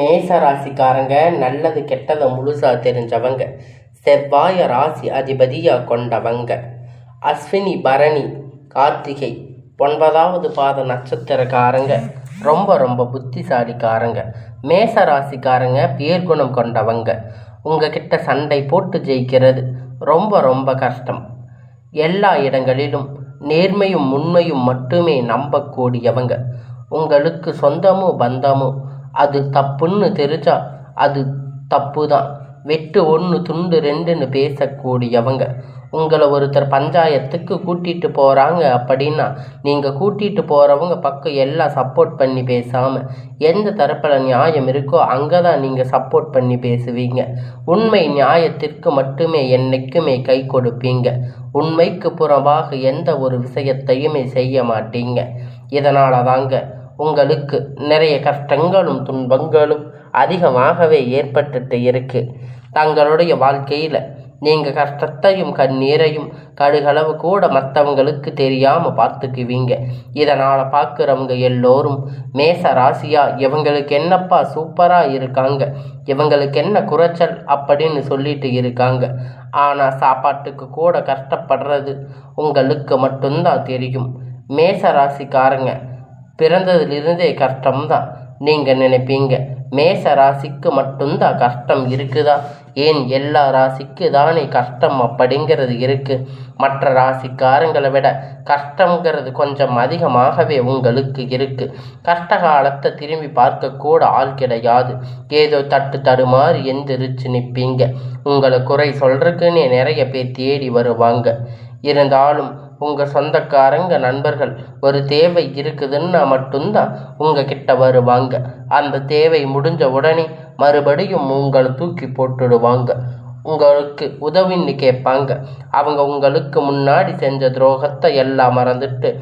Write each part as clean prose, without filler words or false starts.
மேஷ ராசிக்காரங்க நல்லது கெட்டதை முழுசா தெரிஞ்சவங்க. செவ்வாய ராசி அதிபதியா கொண்டவங்க. அஸ்வினி பரணி கார்த்திகை 9வது பாத நட்சத்திரக்காரங்க ரொம்ப ரொம்ப புத்திசாலிக்காரங்க. மேஷ ராசிக்காரங்க பேர்குணம் கொண்டவங்க. உங்ககிட்ட சண்டை போட்டு ஜெயிக்கிறது ரொம்ப ரொம்ப கஷ்டம். எல்லா இடங்களிலும் நேர்மையும் உண்மையும் மட்டுமே நம்பக்கூடியவங்க. உங்களுக்கு சொந்தமோ பந்தமோ அது தப்புன்னு தெரிஞ்சா அது தப்பு தான். வெட்டு 1 துண்டு 2ன்னு பேசக்கூடியவங்க. உங்களை ஒருத்தர் பஞ்சாயத்துக்கு கூட்டிகிட்டு போகிறாங்க அப்படின்னா நீங்கள் கூட்டிகிட்டு போகிறவங்க பக்கம் எல்லாம் சப்போர்ட் பண்ணி பேசாமல் எந்த தரப்பில் நியாயம் இருக்கோ அங்கே தான் நீங்கள் சப்போர்ட் பண்ணி பேசுவீங்க. உண்மை நியாயத்திற்கு மட்டுமே என்றைக்குமே கை கொடுப்பீங்க. உண்மைக்கு புறம்பாக எந்த ஒரு விஷயத்தையுமே செய்ய மாட்டீங்க. இதனால தாங்க உங்களுக்கு நிறைய கஷ்டங்களும் துன்பங்களும் அதிகமாகவே ஏற்பட்டுட்டு இருக்கு. தங்களுடைய வாழ்க்கையில் நீங்கள் கஷ்டத்தையும் கண்ணீரையும் கடுகளவு கூட மற்றவங்களுக்கு தெரியாமல் பார்த்துக்குவீங்க. இதனால் பார்க்குறவங்க எல்லோரும் மேஷ ராசியா இவங்களுக்கு என்னப்பா சூப்பராக இருக்காங்க, இவங்களுக்கு என்ன குறைச்சல் அப்படின்னு சொல்லிட்டு இருக்காங்க. ஆனால் சாப்பாட்டுக்கு கூட கஷ்டப்படுறது உங்களுக்கு மட்டும்தான் தெரியும். மேஷ ராசிக்காரங்க பிறந்ததிலிருந்தே கஷ்டம்தான் நீங்கள் நினைப்பீங்க. மேஷ ராசிக்கு மட்டும்தான் கஷ்டம் இருக்குதா? ஏன் எல்லா ராசிக்கு தானே கஷ்டம் அப்படிங்கிறது இருக்குது. மற்ற ராசிக்காரங்களை விட கஷ்டங்கிறது கொஞ்சம் அதிகமாகவே உங்களுக்கு இருக்குது. கஷ்ட காலத்தை திரும்பி பார்க்கக்கூட ஆள் கிடையாது. ஏதோ தடுமாறி எந்திரிச்சு நிற்பீங்க. உங்களை குறை சொல்கிறதுக்குன்னே நிறைய பேர் தேடி வருவாங்க. இருந்தாலும் உங்கள் சொந்தக்காரங்க நண்பர்கள் ஒரு தேவை இருக்குதுன்னா மட்டும்தான் உங்ககிட்ட வருவாங்க. அந்த தேவை முடிஞ்ச உடனே மறுபடியும் உங்களை தூக்கி போட்டுடுவாங்க. உங்களுக்கு உதவின்னு கேட்பாங்க. அவங்க உங்களுக்கு முன்னாடி செஞ்ச துரோகத்தை எல்லாம் மறந்துட்டு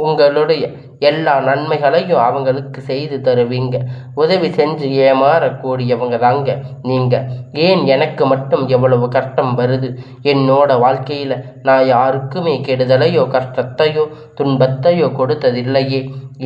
உங்களுடைய எல்லா நன்மைகளையும் அவங்களுக்கு செய்து தருவீங்க. உதவி செஞ்சு ஏமாறக்கூடியவங்க தாங்க நீங்கள். ஏன் எனக்கு மட்டும் எவ்வளவு கஷ்டம் வருது? என்னோட வாழ்க்கையில் நான் யாருக்குமே கெடுதலையோ கஷ்டத்தையோ துன்பத்தையோ கொடுத்ததில்லையே,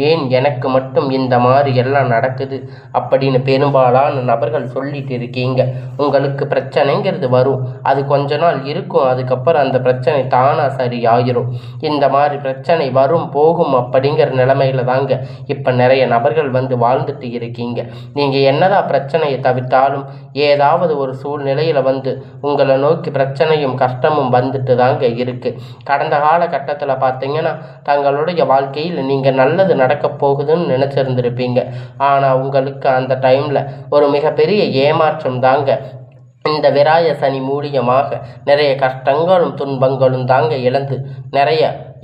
ஏன் எனக்கு மட்டும் இந்த மாதிரி எல்லாம் நடக்குது அப்படின்னு பெரும்பாலான நபர்கள் சொல்லிட்டு இருக்கீங்க. உங்களுக்கு பிரச்சனைங்கிறது வரும், அது கொஞ்ச நாள் இருக்கும், அதுக்கப்புறம் அந்த பிரச்சனை தானாக சரியாயிரும். இந்த மாதிரி பிரச்சனை வரும் போகும் அப்படிங்கிற நிலைமையில தாங்க இப்போ நிறைய நபர்கள் வந்து வாழ்ந்துட்டு இருக்கீங்க. நீங்கள் என்னதான் பிரச்சனையை தவிர்த்தாலும் ஏதாவது ஒரு சூழ்நிலையில் வந்து உங்களை நோக்கி பிரச்சனையும் கஷ்டமும் வந்துட்டு தாங்க இருக்கு. கடந்த காலகட்டத்தில் பார்த்தீங்கன்னா தங்களுடைய வாழ்க்கையில் நீங்கள் நல்லது நடக்க போகுதுன்னு நினச்சிருந்துருப்பீங்க. ஆனால் உங்களுக்கு அந்த டைமில் ஒரு மிகப்பெரிய ஏமாற்றம் தாங்க. இந்த விராய சனி மூலியமாக நிறைய கஷ்டங்களும் துன்பங்களும் தாங்க இழந்து நிறைய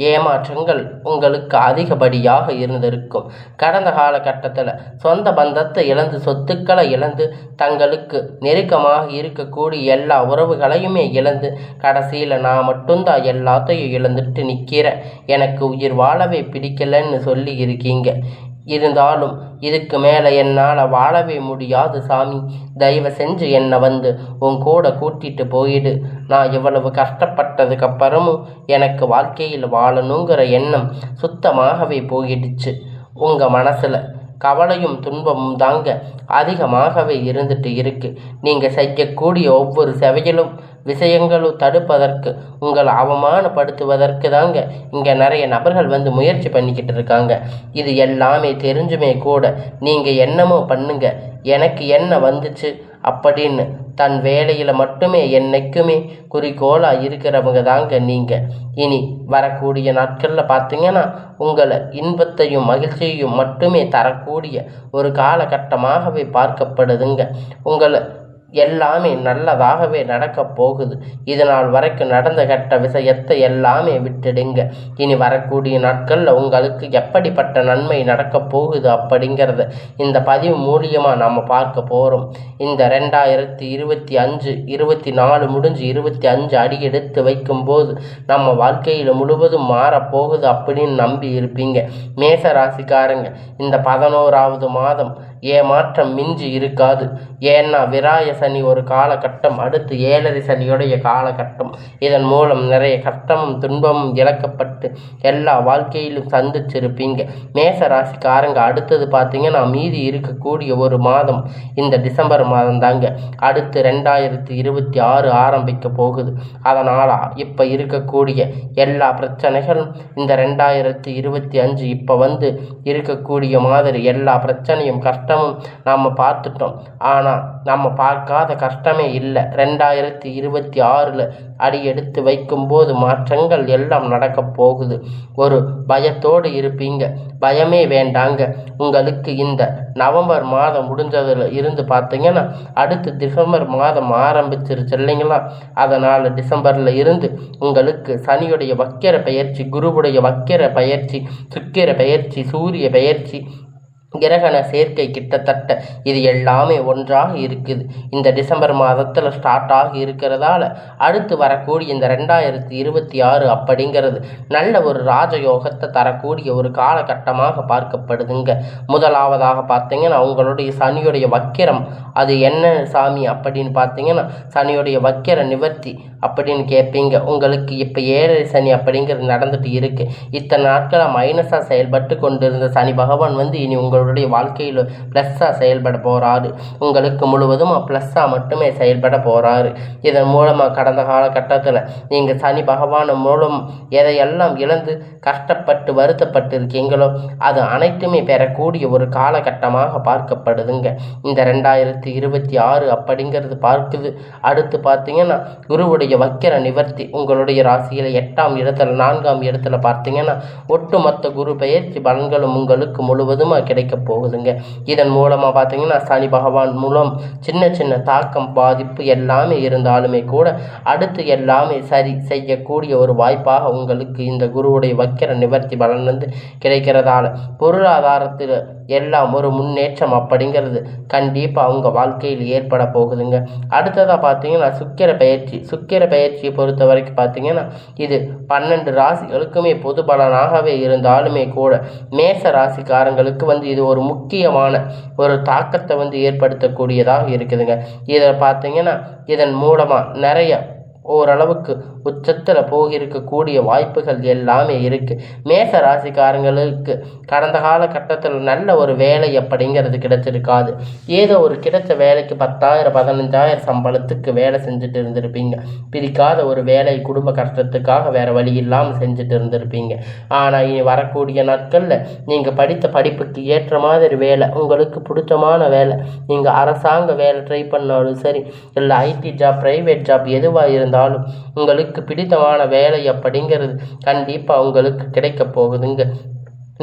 ஏமாற்றங்கள் உங்களுக்கு அதிகப்படியாக இருந்திருக்கும். கடந்த காலகட்டத்தில் சொந்த பந்தத்தை இழந்து சொத்துக்களை இழந்து தங்களுக்கு நெருக்கமாக இருக்கக்கூடிய எல்லா உறவுகளையுமே இழந்து கடைசியில் நான் மட்டும்தான் எல்லாத்தையும் இழந்துட்டு நிற்கிறேன், எனக்கு உயிர் வாழவே பிடிக்கலன்னு சொல்லி இருக்கீங்க. இருந்தாலும் இதுக்கு மேலே என்னால் வாழவே முடியாது சாமி, தயவு செஞ்சு என்னை வந்து உன் கூட கூட்டிகிட்டு போயிடு. நான் இவ்வளவு கஷ்டப்பட்டதுக்கப்புறமும் எனக்கு வாழ்க்கையில் வாழணுங்கிற எண்ணம் சுத்தமாகவே போயிடுச்சு. உங்கள் மனசில் கவலையும் துன்பமும் தாங்க அதிகமாகவே இருந்துட்டு இருக்கு. நீங்கள் செய்யக்கூடிய ஒவ்வொரு செவையிலும் விஷயங்களும் தடுப்பதற்கு உங்களை அவமானப்படுத்துவதற்கு தாங்க இங்கே நிறைய நபர்கள் வந்து முயற்சி பண்ணிக்கிட்டு இருக்காங்க. இது எல்லாமே தெரிஞ்சுமே கூட நீங்கள் என்னமோ பண்ணுங்க, எனக்கு என்ன வந்துச்சு அப்படின்னு தன் வேலையில் மட்டுமே என்னைக்குமே குறிக்கோளாக இருக்கிறவங்க தாங்க நீங்கள். இனி வரக்கூடிய நாட்களில் பார்த்தீங்கன்னா உங்களை இன்பத்தையும் மகிழ்ச்சியையும் மட்டுமே தரக்கூடிய ஒரு காலகட்டமாகவே பார்க்கப்படுதுங்க. உங்களை எல்லாமே நல்லதாகவே நடக்க போகுது. இதனால் வரைக்கும் நடந்த கெட்ட விஷயத்தை எல்லாமே விட்டுடுங்க. இனி வரக்கூடிய நாட்களில் உங்களுக்கு எப்படிப்பட்ட நன்மை நடக்க போகுது அப்படிங்கிறத இந்த பதிவு மூலியமாக நம்ம பார்க்க போகிறோம். இந்த 2025 24 முடிஞ்சு 25 அடி எடுத்து வைக்கும்போது நம்ம வாழ்க்கையில் முழுவதும் மாறப்போகுது அப்படின்னு நம்பி இருப்பீங்க. மேஷ ராசிக்காரங்க இந்த 11வது மாதம் ஏமாற்றம் மிஞ்சி இருக்காது. ஏன்னா விராய சனி ஒரு காலகட்டம், அடுத்து 7.5 சனியுடைய காலகட்டம். இதன் மூலம் நிறைய கஷ்டமும் துன்பமும் இழக்கப்பட்டு எல்லா வாழ்க்கையிலும் சந்திச்சிருப்பீங்க. மேச ராசிக்காரங்க அடுத்தது பார்த்தீங்கன்னா மீதி இருக்கக்கூடிய ஒரு மாதம் இந்த டிசம்பர் மாதம் தாங்க. அடுத்து 2026 ஆரம்பிக்க போகுது. அதனால் இப்போ இருக்கக்கூடிய எல்லா பிரச்சனைகளும் இந்த 2025 இப்போ இருக்கக்கூடிய மாதிரி எல்லா பிரச்சனையும் கஷ்டமும் நாம் பார்த்துட்டோம். ஆனால் நம்ம பார்க்காத கஷ்டமே இல்லை. 2026 அடி எடுத்து வைக்கும்போது மாற்றங்கள் எல்லாம் நடக்க போகுது. ஒரு பயத்தோடு இருப்பீங்க. பயமே வேண்டாங்க. உங்களுக்கு இந்த நவம்பர் மாதம் முடிஞ்சதில் இருந்து பார்த்தீங்கன்னா அடுத்து டிசம்பர் மாதம் ஆரம்பிச்சிருச்சு இல்லைங்களா? அதனால் டிசம்பரில் இருந்து உங்களுக்கு சனியுடைய வக்கிர பயிற்சி, குருவுடைய வக்கிர பயிற்சி, சுக்கிர பயிற்சி, சூரிய பயிற்சி, கிரகண சேர்க்கை கிட்டத்தட்ட இது எல்லாமே ஒன்றாக இருக்குது. இந்த டிசம்பர் மாதத்தில் ஸ்டார்ட் ஆகி இருக்கிறதால அடுத்து வரக்கூடிய இந்த 2026 அப்படிங்கிறது நல்ல ஒரு ராஜயோகத்தை தரக்கூடிய ஒரு காலகட்டமாக பார்க்கப்படுதுங்க. முதலாவதாக பார்த்தீங்கன்னா உங்களுடைய சனியுடைய வக்கிரம், அது என்ன சாமி அப்படின்னு பார்த்தீங்கன்னா சனியுடைய வக்கிர நிவர்த்தி அப்படின்னு கேட்பீங்க. உங்களுக்கு இப்போ 7.5 சனி அப்படிங்கிறது நடந்துட்டு இருக்கு. இத்தனை நாட்களாக மைனஸாக செயல்பட்டு கொண்டிருந்த சனி பகவான் இனி உங்களுடைய வாழ்க்கையில் ப்ளஸ்ஸாக செயல்பட போகிறாரு. உங்களுக்கு முழுவதும் ப்ளஸ்ஸாக மட்டுமே செயல்பட போகிறாரு. இதன் மூலமாக கடந்த காலகட்டத்தில் நீங்கள் சனி பகவான் மூலம் எதையெல்லாம் இழந்து கஷ்டப்பட்டு வருத்தப்பட்டு இருக்கீங்களோ அது அனைத்துமே பெறக்கூடிய ஒரு காலகட்டமாக பார்க்கப்படுதுங்க. இந்த 2026 அப்படிங்கிறது பார்க்குது. அடுத்து பார்த்தீங்கன்னா குருவுடைய வக்கிர நிவர்த்தி உங்களுடைய ராசியில் 8ஆம் இடத்துல 4ஆம் இடத்துல பார்த்தீங்கன்னா ஒட்டுமொத்த குரு பெயர்ச்சி பலன்களும் உங்களுக்கு முழுவதுமாக கிடைக்க போகுதுங்க. இதன் மூலமாக பார்த்தீங்கன்னா சனி பகவான் மூலம் சின்ன சின்ன தாக்கம் பாதிப்பு எல்லாமே இருந்தாலுமே கூட அடுத்து எல்லாமே சரி செய்யக்கூடிய ஒரு வாய்ப்பாக உங்களுக்கு இந்த குருவுடைய வக்கிர நிவர்த்தி பலன் கிடைக்கிறதால பொருளாதாரத்தில் எல்லாம் ஒரு முன்னேற்றம் அப்படிங்கிறது கண்டிப்பாக அவங்க வாழ்க்கையில் ஏற்பட போகுதுங்க. அடுத்ததாக பார்த்தீங்கன்னா சுக்கிர பயிற்சியை பொறுத்த வரைக்கும் பார்த்தீங்கன்னா இது 12 ராசிகளுக்குமே பொது பலனாகவே இருந்தாலுமே கூட மேச ராசிக்காரங்களுக்கு இது ஒரு முக்கியமான ஒரு தாக்கத்தை ஏற்படுத்தக்கூடியதாக இருக்குதுங்க. இதை பார்த்தீங்கன்னா இதன் மூலமாக நிறைய ஓரளவுக்கு உச்சத்தில் போகிருக்கக்கூடிய வாய்ப்புகள் எல்லாமே இருக்குது. மேச ராசிக்காரங்களுக்கு கடந்த காலகட்டத்தில் நல்ல ஒரு வேலை அப்படிங்கிறது கிடைச்சிருக்காது. ஏதோ ஒரு கிடைச்ச வேலைக்கு 10,000 15,000 சம்பளத்துக்கு வேலை செஞ்சுட்டு இருந்திருப்பீங்க. பிடிக்காத ஒரு வேலை குடும்ப கஷ்டத்துக்காக வேறு வழி இல்லாமல் செஞ்சுட்டு இருந்திருப்பீங்க. ஆனால் இனி வரக்கூடிய நாட்களில் நீங்கள் படித்த படிப்புக்கு ஏற்ற மாதிரி வேலை, உங்களுக்கு பிடிச்சமான வேலை, நீங்கள் அரசாங்க வேலை ட்ரை பண்ணாலும் சரி, இல்லை ஐடி ஜாப், ப்ரைவேட் ஜாப் எதுவாக இருந்தாலும் உங்களுக்கு பிடித்தமான வேலை அப்படிங்கிறது கண்டிப்பாக உங்களுக்கு கிடைக்க போகுதுங்க.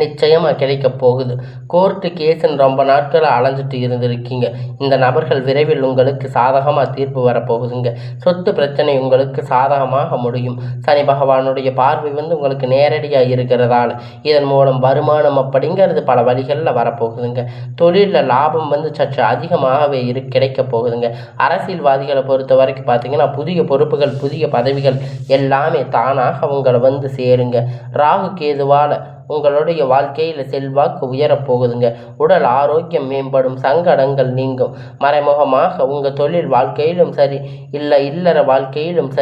நிச்சயமாக கிடைக்க போகுது. கோர்ட்டு கேஸுன்னு ரொம்ப நாட்கள் அலைஞ்சிட்டு இருந்திருக்கீங்க. இந்த நபர்கள் விரைவில் உங்களுக்கு சாதகமாக தீர்ப்பு வரப்போகுதுங்க. சொத்து பிரச்சனை உங்களுக்கு சாதகமாக முடியும். சனி பகவானுடைய பார்வை உங்களுக்கு நேரடியாக இருக்கிறதால இதன் மூலம் வருமானம் அப்படிங்கிறது பல வழிகளில் வரப்போகுதுங்க. தொழிலில் லாபம் சற்று அதிகமாகவே கிடைக்க போகுதுங்க. அரசியல்வாதிகளை பொறுத்த வரைக்கும் பார்த்தீங்கன்னா புதிய பொறுப்புகள், புதிய பதவிகள் எல்லாமே தானாக உங்களை சேருங்க. ராகு கேதுவால் உங்களுடைய வாழ்க்கையில் செல்வாக்கு உயரப்போகுதுங்க. உடல் ஆரோக்கியம் மேம்படும், சங்கடங்கள் நீங்கும். மறைமுகமாக உங்கள் தொழில் வாழ்க்கையிலும் சரி, இல்லற வாழ்க்கையிலும்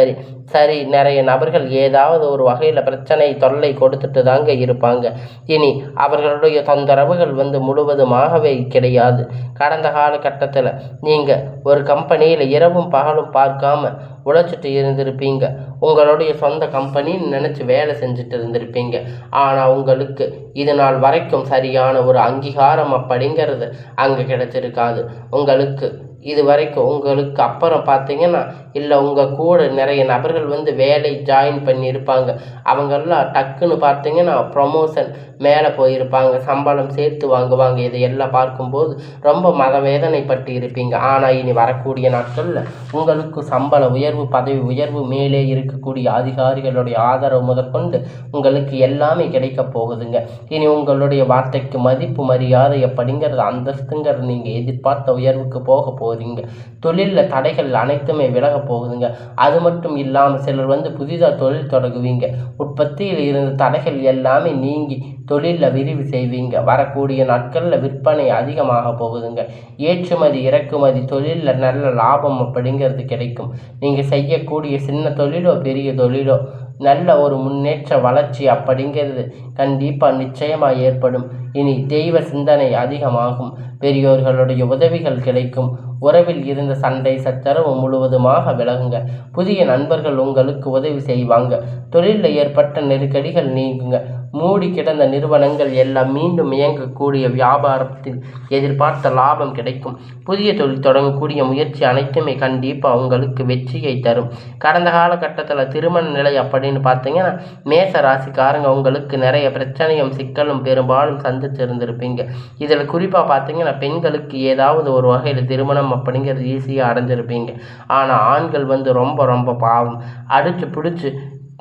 சரி நிறைய நபர்கள் ஏதாவது ஒரு வகையில் பிரச்சனை தொல்லை கொடுத்துட்டு தாங்க இருப்பாங்க. இனி அவர்களுடைய தொந்தரவுகள் முழுவதுமாகவே கிடையாது. கடந்த காலகட்டத்தில் நீங்கள் ஒரு கம்பெனியில் இரவும் பகலும் பார்க்காம உழைச்சிட்டு இருந்திருப்பீங்க. உங்களுடைய சொந்த கம்பெனின்னு நினச்சி வேலை செஞ்சுட்டு இருந்திருப்பீங்க. ஆனால் உங்களுக்கு இது நாள் வரைக்கும் சரியான ஒரு அங்கீகாரம் அப்படிங்கிறது அங்கே கிடைச்சிருக்காது. உங்களுக்கு இது வரைக்கும் உங்களுக்கு அப்புறம் பார்த்தீங்கன்னா இல்லை உங்கள் கூட நிறைய நபர்கள் வேலை ஜாயின் பண்ணியிருப்பாங்க. அவங்கெல்லாம் டக்குன்னு பார்த்தீங்கன்னா ப்ரொமோஷன் மேலே போயிருப்பாங்க, சம்பளம் சேர்த்து வாங்குவாங்க. இதையெல்லாம் பார்க்கும்போது ரொம்ப மனவேதனைப்பட்டு இருப்பீங்க. ஆனால் இனி வரக்கூடிய நாட்களில் உங்களுக்கு சம்பள உயர்வு, பதவி உயர்வு, மேலே இருக்கக்கூடிய அதிகாரிகளுடைய ஆதரவு முதற்கொண்டு உங்களுக்கு எல்லாமே கிடைக்க போகுதுங்க. இனி உங்களுடைய வார்த்தைக்கு மதிப்பு, மரியாதை அப்படிங்கிறது, அந்தஸ்துங்கிறது நீங்கள் எதிர்பார்த்த உயர்வுக்கு போக போகிறீங்க. தொழிலில் தடைகள் அனைத்துமே விலக போகுதுங்க. அது மட்டும் இல்லாமல் சிலர் புதிதாக தொழில் தொடங்குவீங்க. உற்பத்தியில் இருந்த தடைகள் எல்லாமே நீங்கி தொழிலில் விரிவு செய்வீங்க. வரக்கூடிய நாட்களில் விற்பனை அதிகமாக போகுதுங்க. ஏற்றுமதி இறக்குமதி தொழிலில் நல்ல லாபம் அப்படிங்கிறது கிடைக்கும். நீங்கள் செய்யக்கூடிய சின்ன தொழிலோ பெரிய தொழிலோ நல்ல ஒரு முன்னேற்ற வளர்ச்சி அப்படிங்கிறது கண்டிப்பாக நிச்சயமாக ஏற்படும். இனி தெய்வ சிந்தனை அதிகமாகும். பெரியோர்களுடைய உதவிகள் கிடைக்கும். உறவில் இருந்த சண்டை சச்சரவு முழுவதுமாக விலகுங்க. புதிய நண்பர்கள் உங்களுக்கு உதவி செய்வாங்க. தொழிலில் ஏற்பட்ட நெருக்கடிகள் நீங்குங்க. மூடி கிடந்த நிறுவனங்கள் எல்லாம் மீண்டும் இயங்கக்கூடிய வியாபாரத்தில் எதிர்பார்த்த லாபம் கிடைக்கும். புதிய தொழில் தொடங்கக்கூடிய முயற்சி அனைத்துமே கண்டிப்பாக உங்களுக்கு வெற்றியை தரும். கடந்த காலகட்டத்தில் திருமண நிலை அப்படின்னு பார்த்தீங்கன்னா மேச ராசிக்காரங்க உங்களுக்கு நிறைய பிரச்சனையும் சிக்கலும் பெரும்பாலும் சந்தித்து இருந்திருப்பீங்க. இதில் குறிப்பாக பார்த்தீங்கன்னா பெண்களுக்கு ஏதாவது ஒரு வகையில் திருமணம் அப்படிங்கிறது ஈஸியாக அடைஞ்சிருப்பீங்க. ஆனால் ஆண்கள் ரொம்ப ரொம்ப பாவம். அடிச்சு பிடிச்சி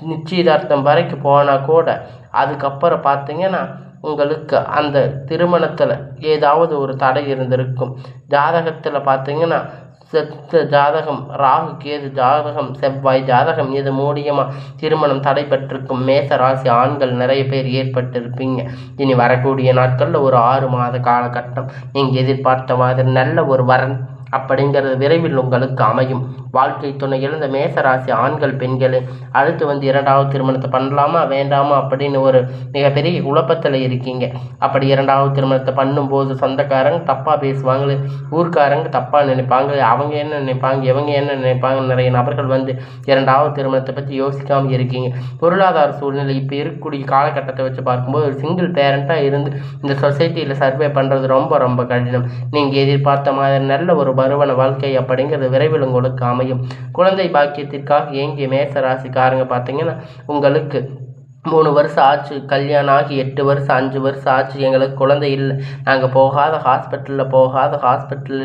நிச்சயதார்த்தம் வரைக்கும் போனால் கூட அதுக்கப்புறம் பார்த்தீங்கன்னா உங்களுக்கு அந்த திருமணத்தில் ஏதாவது ஒரு தடை இருந்திருக்கும். ஜாதகத்தில் பார்த்தீங்கன்னா ஜாதகம் ராகு கேது ஜாதகம் செவ்வாய் ஜாதகம் இது மூலியமாக திருமணம் தடைபட்டிருக்கும் மேச ராசி ஆண்கள் நிறைய பேர் ஏற்பட்டிருப்பீங்க. இனி வரக்கூடிய நாட்களில் ஒரு 6 மாத காலகட்டம் நீங்கள் எதிர்பார்த்த மாதிரி நல்ல ஒரு வரன் அப்படிங்கிறது விரைவில் உங்களுக்கு அமையும். வாழ்க்கை துணை இழந்த மேசராசி ஆண்கள் பெண்களே அடுத்து 2வது திருமணத்தை பண்ணலாமா வேண்டாமா அப்படின்னு ஒரு மிகப்பெரிய குழப்பத்தில் இருக்கீங்க. அப்படி 2வது திருமணத்தை பண்ணும்போது சொந்தக்காரங்க தப்பாக பேசுவாங்களே, ஊர்க்காரங்க தப்பாக நினைப்பாங்க, அவங்க என்ன நினைப்பாங்க, இவங்க என்ன நினைப்பாங்க, நிறைய நபர்கள் 2வது திருமணத்தை பற்றி யோசிக்காமல் இருக்கீங்க. பொருளாதார சூழ்நிலை இப்போ இருக்கக்கூடிய காலகட்டத்தை வச்சு பார்க்கும்போது ஒரு சிங்கிள் பேரண்ட்டாக இருந்து இந்த சொசைட்டியில் சர்வே பண்ணுறது ரொம்ப ரொம்ப கடினம். நீங்கள் எதிர்பார்த்த மாதிரி நல்ல ஒரு வருவன வாழ்க்கை அப்படிங்கிறது விரைவில் உங்களுக்கு அமையும். குழந்தை பாக்கியத்திற்காக ஏங்கிய மேச ராசிக்காரங்க பார்த்தீங்கன்னா உங்களுக்கு 3 வருஷம் ஆச்சு, கல்யாணம் ஆகி 8 வருஷம் 5 வருஷம் ஆச்சு, எங்களுக்கு குழந்தை இல்லை, நாங்கள் போகாத ஹாஸ்பிட்டல்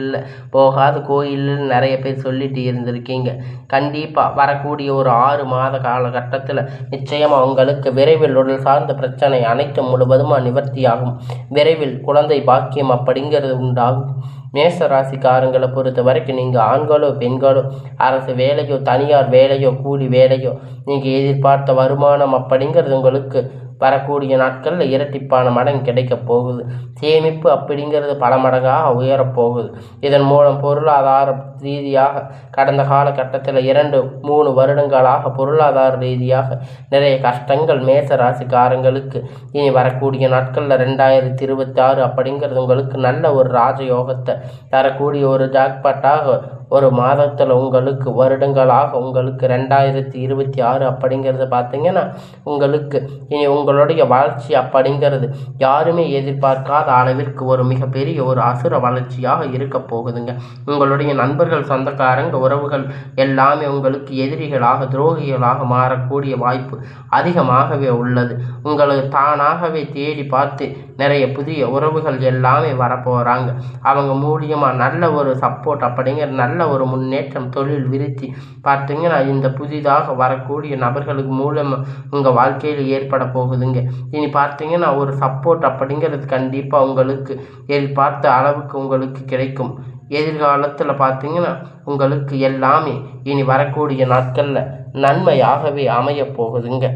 இல்லை, போகாத கோயிலில் நிறைய பேர் சொல்லிட்டு இருந்திருக்கீங்க. கண்டிப்பாக வரக்கூடிய ஒரு 6 மாத காலகட்டத்தில் நிச்சயமாக உங்களுக்கு விரைவில் உடல் சார்ந்த பிரச்சனை அனைத்தும் முழுவதுமாக நிவர்த்தியாகும். விரைவில் குழந்தை பாக்கியம் அப்படிங்கிறது உண்டாகும். மேச ராசிக்காரங்களை பொறுத்த வரைக்கும் நீங்கள் ஆண்களோ பெண்களோ அரசு வேலையோ தனியார் வேலையோ கூலி வேலையோ நீங்கள் எதிர்பார்த்த வருமானம் அப்படிங்கிறது உங்களுக்கு வரக்கூடிய நாட்களில் இரட்டிப்பான மடங்கு கிடைக்க போகுது. சேமிப்பு அப்படிங்கிறது பல மடங்காக உயரப்போகுது. இதன் மூலம் பொருளாதார ரீதியாக கடந்த காலகட்டத்தில் 2-3 வருடங்களாக பொருளாதார ரீதியாக நிறைய கஷ்டங்கள் மேச ராசிக்காரங்களுக்கு இனி வரக்கூடிய நாட்களில் 2026 அப்படிங்கிறது உங்களுக்கு நல்ல ஒரு ராஜயோகத்தை தரக்கூடிய ஒரு ஜாக்பாட்டாக ஒரு மாதத்தில் உங்களுக்கு வருடங்களாக உங்களுக்கு 2026 அப்படிங்கிறது பார்த்தீங்கன்னா உங்களுக்கு இனி உங்களுடைய வளர்ச்சி அப்படிங்கிறது யாருமே எதிர்பார்க்காத அளவிற்கு ஒரு மிகப்பெரிய ஒரு அசுர வளர்ச்சியாக இருக்க போகுதுங்க. உங்களுடைய நண்பர்கள் சொந்தக்காரங்க உறவுகள் எல்லாமே உங்களுக்கு எதிரிகளாக துரோகிகளாக மாறக்கூடிய வாய்ப்பு அதிகமாகவே உள்ளது. உங்களுக்கு தானாகவே தேடி பார்த்து நிறைய புதிய உறவுகள் எல்லாமே வரப்போகிறாங்க. அவங்க மூலியமாக நல்ல ஒரு சப்போர்ட் அப்படிங்கிற நல்ல ஒரு முன்னேற்றம் தொழில் விருத்தி பார்த்தீங்கன்னா இந்த புதிதாக வரக்கூடிய நபர்களுக்கு மூலமாக உங்கள் வாழ்க்கையில் ஏற்பட போகுதுங்க. இனி பார்த்தீங்கன்னா ஒரு சப்போர்ட் அப்படிங்கிறது கண்டிப்பாக உங்களுக்கு எதிர்பார்த்த அளவுக்கு உங்களுக்கு கிடைக்கும். எதிர்காலத்தில் பார்த்தீங்கன்னா உங்களுக்கு எல்லாமே இனி வரக்கூடிய நாட்களில் நன்மையாகவே அமைய போகுதுங்க.